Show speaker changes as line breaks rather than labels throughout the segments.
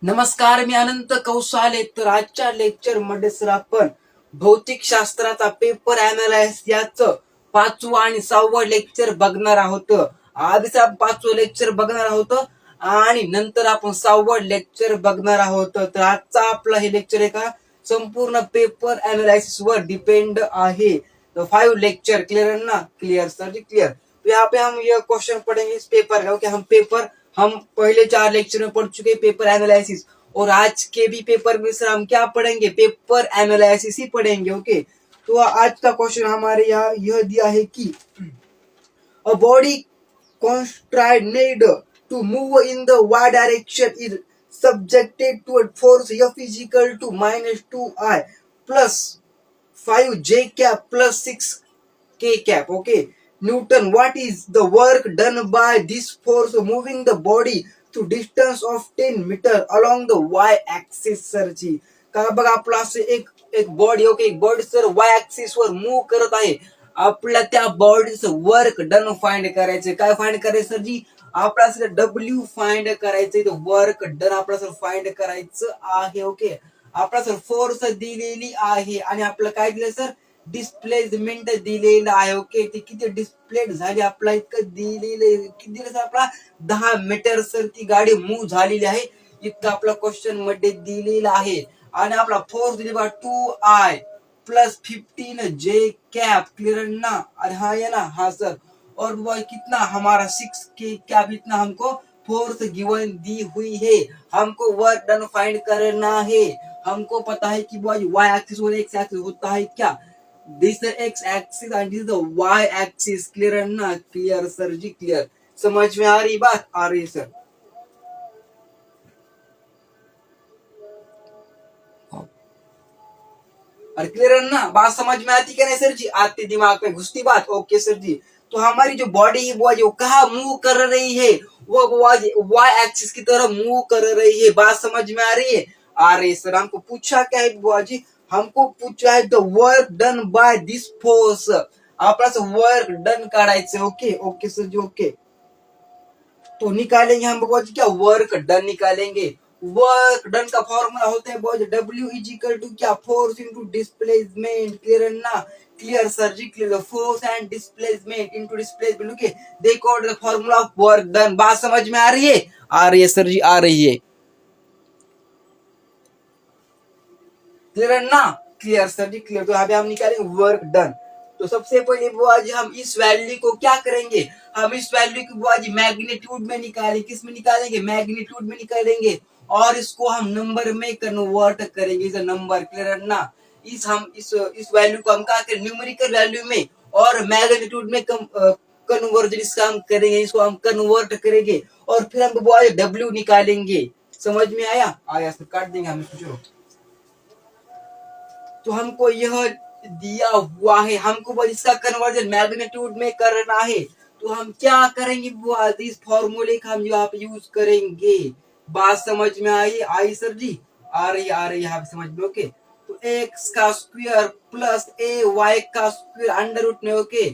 नमस्कार, मी अनंत कौसाले. तर आजच्या लेक्चर मध्ये सर आपण भौतिक शास्त्राचा पेपर अनालायसिस याचं 5वं आणि 6वं लेक्चर बघणार आहोत. आधीच आपण 5वं लेक्चर बघणार आहोत आणि नंतर आपण 6वं लेक्चर बघणार आहोत. तर आजचा आपला हे लेक्चर आहे का संपूर्ण पेपर अनालायसिस वर डिपेंड आहे. तो 5 लेक्चर क्लियर है ना? क्लियर सर जी, क्लियर. तो यहाँ पे हम ये क्वेश्चन पढ़ेंगे इस पेपर का. ओके, हम पहले 4 लेक्चर में पढ़ चुके पेपर एनालिसिस, और आज के भी पेपर में सर हम क्या पढ़ेंगे? पेपर एनालिसिस ही पढ़ेंगे. ओके, तो आज का क्वेश्चन हमारे यहाँ यह दिया है कि a body constrained to move in the y direction is subjected to a force F is equal to -2I plus 5J cap plus 6K cap. Okay, Newton, what is the work done by this force moving the body to distance of 10 meter along the y axis? सरची का बघा, आपला असं एक एक body. Okay, एक body sir वाय axis वर move करत आहे. आपल्या त्या बॉडीचं वर्क डन फाइंड करायचं. काय फाइंड करायचं सर जी? आपल्याला डब्ल्यू फाइंड करायचं. वर्क डन आपल्याला फाइंड करायचं आहे. ओके, आपला सर फोर्स दिलेली आहे आणि आपलं काय दिलं सर? डिस्प्लेसमेंट दिलेलं आहे. ओके, ते किती डिस्प्लेड झाली आपला इतकं दिलेलं. किती दिलं सर? आपला 10 मीटर सर ती गाडी मूव्ह झालेली आहे, इतकं आपला क्वेश्चन मध्ये दिलेलं आहे. आणि आपला फोर्स दिलेला 2I plus 15J cap. Clear ना? अरे हाँ ये ना, हाँ सर. और वो कितना हमारा 6K कैप, इतना हमको फोर्स गिवन दी हुई है. हमको वर्क डन फाइंड करना है. हमको पता है कि वो वाई एक्सिस और एक्स एक्सिस होता है क्या? This the X axis and this the Y axis. Clear ना? क्लियर सर जी, क्लियर. समझ में आ रही बात? आ रही सर. और क्लियर है ना? बात समझ में आती क्या नहीं सर जी? आती, दिमाग में घुसती बात? Okay sir ji. तो हमारी जो बॉडी है वो जो कहा मूव कर रही है, वो वाई एक्सिस की तरफ मूव कर रही है. बात समझ में आ रही है? आ रही सर. हमको पूछा क्या है बुआ जी? हमको पूछा है the work done by this force. आपला वर्क डन काढायचं. Okay okay sir ji, okay. तो निकालेंगे हम बुआ जी, क्या वर्क डन निकालेंगे. वर्क डन का फॉर्मूला होता है boys, W is equal to क्या? Force into displacement. क्लियर है ना? Clear sir ji, clear. Force and displacement into displacement. Okay, देखो the formula of work done. बात समझ में आ रही है? आ रही है सर जी, आ रही है. क्लियर है ना? क्लियर सर जी, क्लियर. तो अभी हम निकालेंगे वर्क डन. तो सबसे पहले बुआ जी हम इस वैल्यू को क्या करेंगे? हम इस वैल्यू को बुआ जी मैग्नीट्यूड में निकालेंगे. किस में निकालेंगे? मैग्नीट्यूड में निकालेंगे. और इसको हम नंबर में कन्वर्ट करेंगे. इस नंबर. क्लियर है ना? इस वैल्यू को हम क्या करेंगे? न्यूमेरिकल वैल्यू में और मैग्नीट्यूड में कन्वर्जन इसका हम करेंगे. इसको हम कन्वर्ट करेंगे और फिर हम बुआ डब्ल्यू निकालेंगे. समझ में आया? आया सर. काट देंगे हम इसको. तो हमको यह दिया हुआ है, हमको बस इसका कन्वर्जन मैग्नीट्यूड में करना है. तो हम क्या करेंगे? वो इस फॉर्मूले का हम यहाँ पे यूज करेंगे. बात समझ में आई? आई सर जी? आ रही यहाँ पे समझ में. ओके, तो एक्स का स्क्वायर प्लस ए वाई का स्क्वायर अंडर रूट में. ओके,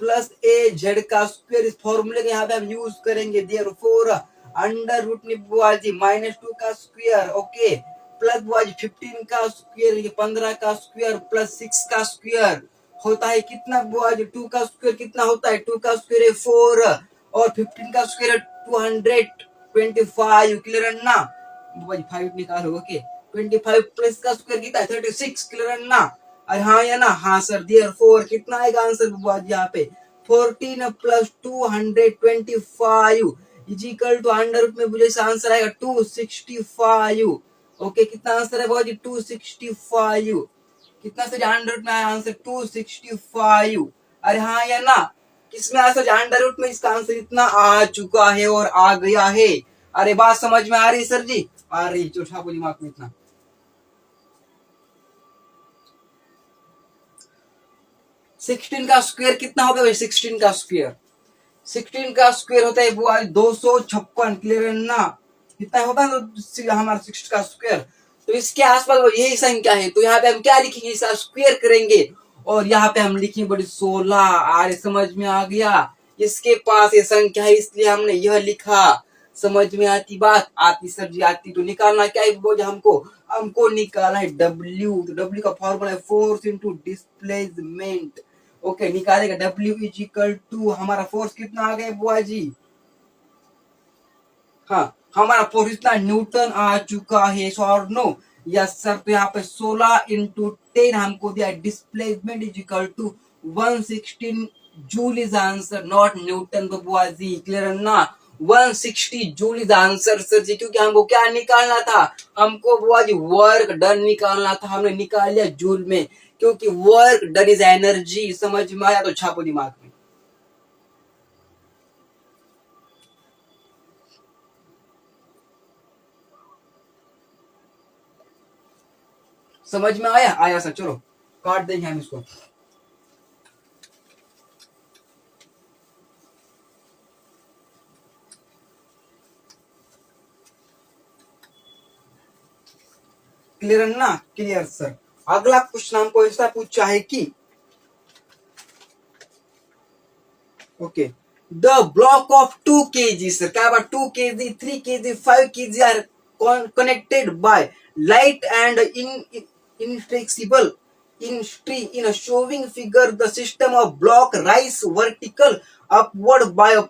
प्लस ए जेड का स्क्वायर. इस फॉर्मूले का यहाँ पे हम यूज करेंगे. देयरफॉर अंडर रूट में -2 का स्क्वायर. ओके, प्लस 15 का स्क्वायर, 15 का स्क्वायर प्लस 6 का स्क्वायर होता है कितना? 2 का स्क्वायर कितना होता है? 2 का स्क्वायर है 4 और 15 का स्क्वायर 225. क्लियर है ना? 5 निकालो. ओके, 25 प्लस का स्क्वायर कितना है? 36. क्लियर है ना? अरे हाँ या ना? हाँ सर. देयरफॉर कितना आएगा आंसर यहाँ पे? 14 plus 225 is equal to under root में मुझे आंसर आएगा 265. ओके, कितना आंसर है बाबू जी? 265. कितना सर? अंडर रूट में आया आंसर 265. अरे हाँ या ना? किसमें आंसर? अंडर रूट में इसका आंसर इतना आ चुका है और आ गया है. अरे बात समझ में आ रही सर जी? आ रही. चौथा को दिमाग में इतना. 16 का स्क्वायर कितना होगा भाई? 16 का स्क्वायर, 16 का स्क्वायर होता है वो 256. क्लियर है ना? कितना होगा हमारा 6 का स्क्वायर. तो इसके आसपास यही संख्या है. तो यहाँ पे हम क्या लिखेंगे? इसका स्क्वायर करेंगे और यहाँ पे हम लिखेंगे बड़ी 16. आरे समझ में आ गया? इसके पास ये संख्या है इसलिए हमने यह लिखा. समझ में आती बात? आती सर जी आती। तो निकालना क्या है बोझ हमको? हमको निकालना है W। तो W का फॉर्मूला है फोर्स इंटू डिस्प्लेसमेंट। ओके, निकालेगा W इज इक्वल टू हमारा फोर्स कितना आ गया बुआ जी? हाँ, हमारा फोर्स इतना न्यूटन आ चुका है और नो? Yes sir. तो यहाँ पे 16 इंटू 10 हमको दिया। Displacement is equal to 116 joule is answer, not newton बबुआ जी। क्लियर है ना? 160 जूल इज आंसर सर जी, क्योंकि हमको क्या निकालना था? हमको बुआ जी वर्क डन निकालना था। हमने निकाल लिया जूल में, क्योंकि वर्क डन इज एनर्जी। समझ में आया? तो छापो दिमाग में। समझ में आया? आया सर। चलो काट देंगे हम इसको। क्लियर है ना? Clear sir. अगला क्वेश्चन हमको ऐसा पूछा है कि okay, the block of 2 kg sir, क्या बात? 2 kg, 3 kg, 5 kg are connected by light and inflexible in string in a showing figure. The system of block rise vertical upward by a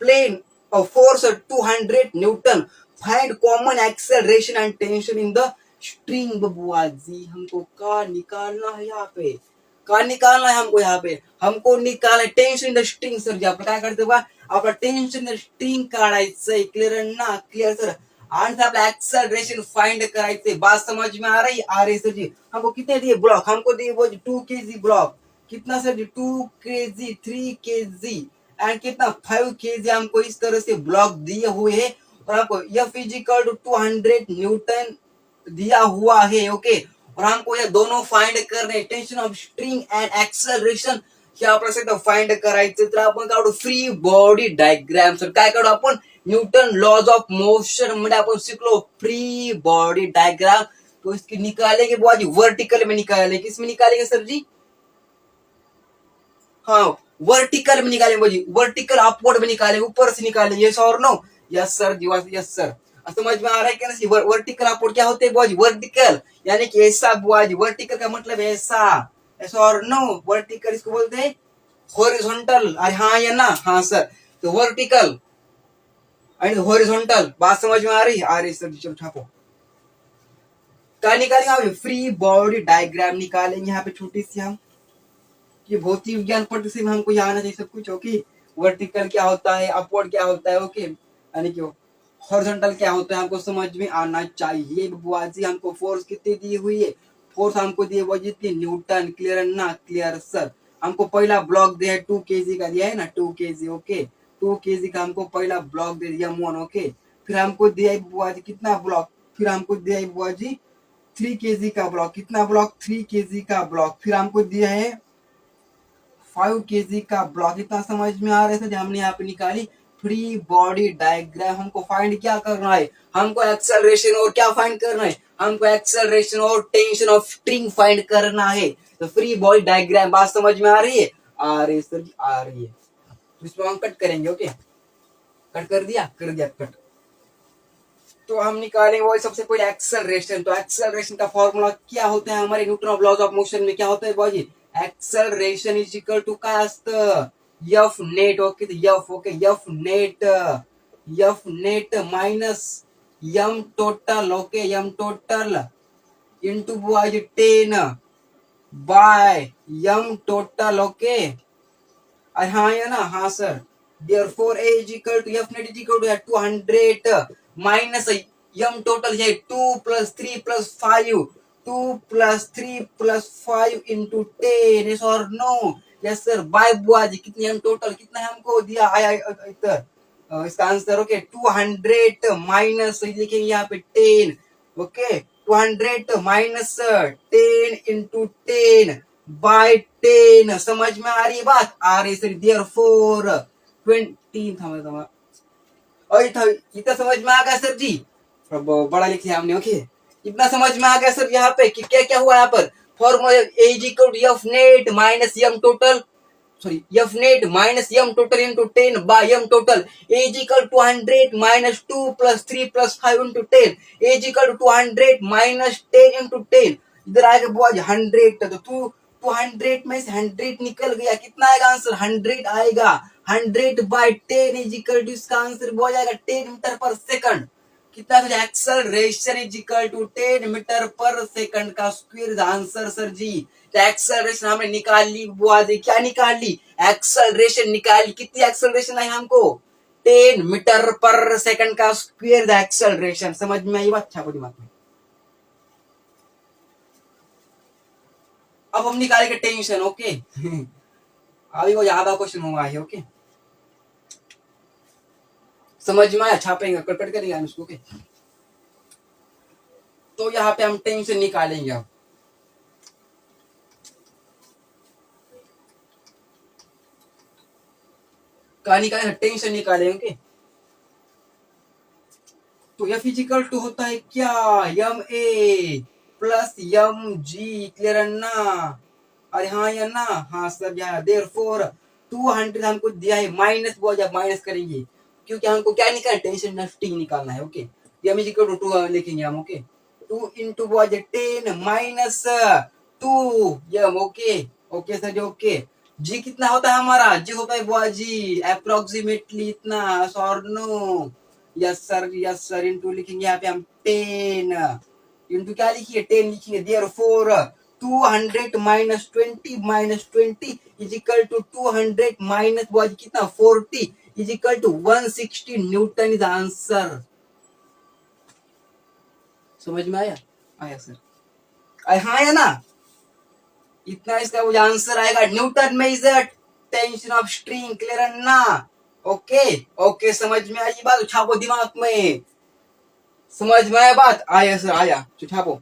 plane of force of 200 Newton. Find common acceleration and tension in the string बबुआ जी। हमको का निकालना है यहाँ पे? का निकालना है हमको यहाँ पे? हमको निकालना है tension in the string sir ji. आपण काय करते बा? आपला टेंशन इन द स्ट्रिंग काढायचंय। क्लियर ना? Clear sir. आणि आपला एक्सेलरेशन फाइंड करायचंय। बात समझ में आ रही? आ रही सर जी। हमको कितने दिए ब्लॉक? हमको दिए वो 2 kg ब्लॉक। कितना सर जी? 2 kg, 3 kg एंड कितना 5 kg हमको इस तरह से ब्लॉक दिए हुए हैं। और हमको F इजिकल टू 200 न्यूटन दिया हुआ है। ओके, और हमको ये दोनों फाइंड करणे, tension of string and acceleration हे आपल्याला फाइंड करायचं। तर आपण काढू फ्री बॉडी डायग्राम सर। काय काढू आपण? न्यूटन लॉज ऑफ मोशन मध्ये आपण शिकलो फ्री बॉडी डायग्राम। तो इसकी निकालेंगे बुआ जी वर्टिकल में निकालेंगे। किस में निकालेंगे सर जी? हाँ, वर्टिकल में निकालेंगे जी। वर्टिकल अपवर्ड में निकालेंगे, ऊपर से निकालेंगे। यस और नो? यस सर जी, यस सर। समझ में आ रहा है क्या? नहीं? वर्टिकल अपवर्ड क्या होते हैं बुआ जी? वर्टिकल यानी कि ऐसा बुआ जी। वर्टिकल का मतलब ऐसा। ऐसा और नो? वर्टिकल इसको बोलते हैं हॉरिजॉन्टल। अरे हाँ या ना? हाँ सर। तो वर्टिकल एंड हॉरिजॉन्टल। बात समझ में आ रही? आ रही सर जी। चलो छापो। क्या निकालेंगे? फ्री बॉडी डायग्राम निकालेंगे यहाँ पे छोटी सी हम। ये भौतिक विज्ञान पढ़ते से हमको यहाँ आना चाहिए सब कुछ। ओके, वर्टिकल क्या होता है, अपवर्ड क्या होता है, ओके, यानी कि हॉरिजॉन्टल क्या होता है हमको समझ में आना चाहिए। बुआ जी हमको फोर्स कितनी दी हुई है? फोर्स हमको दिए वो जितनी न्यूटन। क्लियर ना? Clear sir. हमको पहला ब्लॉक दिया है 2 kg का, दिया है ना 2 kg। ओके, 2 kg का हमको पहला ब्लॉक दे दिया मोन। ओके, फिर हमको दिया है बुआ जी कितना ब्लॉक? फिर हमको दिया है बुआ जी 3 kg का ब्लॉक। कितना ब्लॉक? 3 kg का ब्लॉक। फिर हमको दिया है 5 kg का ब्लॉक। इतना समझ में आ रहे थे? हमने यहाँ पे निकाली फ्री बॉडी डायग्राम। हमको फाइंड क्या करना है? हमको एक्सेलरेशन और क्या फाइंड करना है? हमको एक्सेलरेशन और टेंशन ऑफ स्ट्रिंग फाइंड करना है। तो फ्री बॉडी डायग्राम बात समझ में आ रही है? आ रही सर जी, आ रही है। तो इसको हम कट करेंगे। ओके, कट कर दिया? कर दिया कट। तो हम निकालेंगे वो सबसे पहले एक्सेलरेशन। तो एक्सेलरेशन का फॉर्मूला क्या होता है हमारे Newton of laws of motion में? क्या होता है बाजी? एक्सेलरेशन इज इक्वल टू काय असतं? F net. Okay, F okay, F net, F net minus M total. Okay, M total into बाजी 10 बाय एम टोटल। ओके, हाँ या ना? हाँ sir. therefore A is equal to F net is equal to 200 minus M total है 2 plus 3 plus 5, 2 plus 3 plus 5 into 10। yes or no? yes sir। बाय बुआ जी कितनी M total कितना है हमको दिया आया इधर? इसका आंसर ओके 200 माइनस लिखेंगे यहाँ पे 10। Okay, 200 minus 10 into 10 by 10। समझ में आ रही है बात? आ रही सर। therefore 20 था इतना समझ में आ गया सर जी? बड़ा लिख लिया हमने। ओके, इतना समझ में आ गया सर यहाँ पे कि क्या क्या हुआ यहाँ पर? Formula A is equal to F net minus M total sorry, F net minus M total into 10 by M total is equal to 100 minus 2 plus 3 plus 5 into 10 is equal to 200 minus 10 into 10. इधर आएगा boys 100, तो तू 200 में से 100 निकल गया, कितना आएगा आंसर? 100 आएगा। 100 by 10 इज इक्वल टू, इसका आंसर बॉयज आएगा 10 मीटर पर सेकंड। कितना? Acceleration is equal to 10 meter per second का स्क्वायर आंसर सर जी। तो एक्सेलरेशन हमने निकाल ली बॉयज, क्या निकाल ली? एक्सेलरेशन निकाल ली। कितनी एक्सेलरेशन आई हमको? 10 मीटर पर सेकंड का स्क्वायर एक्सेलरेशन। समझ में आई बात? छापो दिमाग में। अब हम निकालेंगे टेंशन। ओके अभी वो आधा क्वेश्चन हुआ है। ओके समझ में आया? छापेंगे, कट करेंगे हम इसको। ओके तो यहाँ पे हम टेंशन निकालेंगे। अब क्या निकालेंगे? टेंशन निकालेंगे। ओके तो F इजिकल टू होता है क्या? M A plus M G. Clear है ना? अरे हाँ या ना? हाँ सर यहाँ देयरफॉर 200 हमको दिया है माइनस, बहुत जब माइनस करेंगे क्योंकि हमको क्या निकालना? टेंशन नफ्टी निकालना है। ओके एम इजिकल टू 2 लिखेंगे हम। ओके 2 इंटू बॉज 10 minus 2 m. Okay okay sir ji. Okay ji कितना होता है हमारा? जी होता है बॉज जी अप्रोक्सीमेटली इतना। और नो यस सर इंटू लिखेंगे यहाँ पे हम 10 इंटू क्या लिखिए? 10 लिखेंगे। Therefore 200 minus 20 is equal to 200 minus boys कितना? 40 is equal to 160 newton is answer. समझ में आया? आया सर? हाँ या ना? इतना इसका वो आंसर आएगा। न्यूटन में is tension of string. Clear है ना? ओके ओके समझ में आई बात? छापो दिमाग में। समझ में आया बात? आया सर आया, छापो।